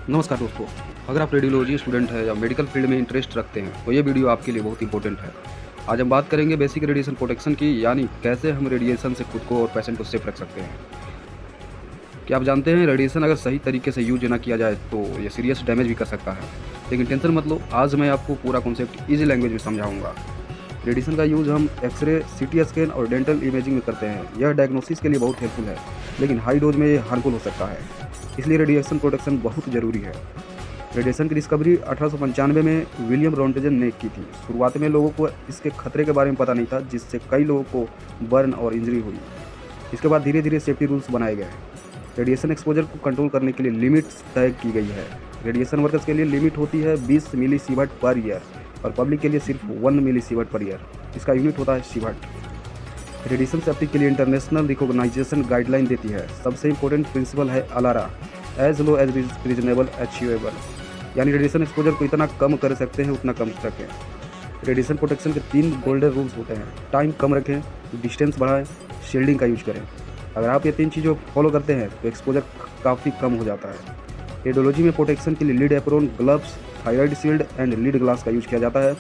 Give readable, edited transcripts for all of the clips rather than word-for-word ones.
नमस्कार दोस्तों। अगर आप रेडियोलॉजी स्टूडेंट हैं या मेडिकल फील्ड में इंटरेस्ट रखते हैं तो ये वीडियो आपके लिए बहुत इंपॉर्टेंट है। आज हम बात करेंगे बेसिक रेडिएशन प्रोटेक्शन की, यानी कैसे हम रेडिएशन से खुद को और पेशेंट को सेफ रख सकते हैं। क्या आप जानते हैं रेडिएशन अगर सही तरीके से यूज ना किया जाए तो ये सीरियस डैमेज भी कर सकता है। लेकिन टेंशन मत लो, आज मैं आपको पूरा कॉन्सेप्ट ईजी लैंग्वेज में समझाऊंगा। रेडिएशन का यूज़ हम एक्सरे, सीटी स्कैन और डेंटल इमेजिंग में करते हैं। यह डायग्नोसिस के लिए बहुत हेल्पफुल है, लेकिन हाई डोज में ये हार्मफुल हो सकता है। इसलिए रेडिएशन प्रोटेक्शन बहुत ज़रूरी है। रेडिएशन की डिस्कवरी 1895 में विलियम रोंटगन ने की थी। शुरुआत में लोगों को इसके खतरे के बारे में पता नहीं था, जिससे कई लोगों को बर्न और इंजरी हुई। इसके बाद धीरे धीरे सेफ्टी रूल्स बनाए गए। रेडिएशन एक्सपोजर को कंट्रोल करने के लिए लिमिट्स तय की गई है। रेडिएशन वर्कर्स के लिए लिमिट होती है 20 मिली सीवर्ट पर ईयर और पब्लिक के लिए सिर्फ 1 मिली सीवर्ट पर ईयर। इसका यूनिट होता है सीवर्ट। रेडिएशन सेफ्टी के लिए इंटरनेशनल रिकॉग्नाइजेशन गाइडलाइन देती है। सबसे इंपॉर्टेंट प्रिंसिपल है ALARA, as low as reasonable achievable, यानी रेडिएशन एक्सपोजर को इतना कम कर सकते हैं उतना कम रखें। रेडिएशन प्रोटेक्शन के 3 गोल्डन रूल्स होते हैं। टाइम कम रखें, डिस्टेंस बढ़ाएं, शील्डिंग का यूज करें। अगर आप ये 3 चीज़ों फॉलो करते हैं तो एक्सपोजर काफ़ी कम हो जाता है। रेडियोलॉजी में प्रोटेक्शन के लिए lead apron, gloves, thyroid shield and lead glass का यूज किया जाता है।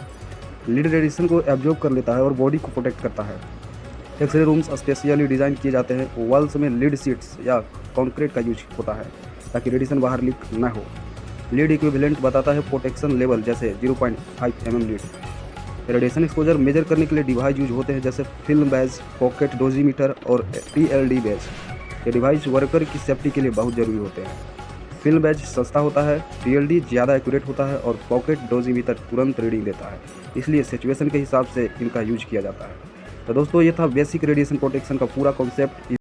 लीड रेडिएशन को एब्जॉर्ब कर लेता है और बॉडी को प्रोटेक्ट करता है। एक्सरे रूम्स स्पेशली डिज़ाइन किए जाते हैं। वॉल्स में लीड सीट्स या कंक्रीट का यूज होता है ताकि रेडिएशन बाहर लीक न हो। लीड इक्विवेलेंट बताता है प्रोटेक्शन लेवल, जैसे 0.5 mm lead. Radiation exposure measure करने के लिए डिवाइस यूज होते हैं, जैसे फिल्म बैज, पॉकेट डोजीमीटर और TLD बैज। ये डिवाइस वर्कर की सेफ्टी के लिए बहुत ज़रूरी होते हैं। फिल्म बैज सस्ता होता है, TLD ज़्यादा एक्यूरेट होता है और पॉकेट डोजीमीटर तुरंत रीडिंग देता है। इसलिए सिचुएशन के हिसाब से इनका यूज किया जाता है। तो दोस्तों, ये था बेसिक रेडिएशन प्रोटेक्शन का पूरा कॉन्सेप्ट।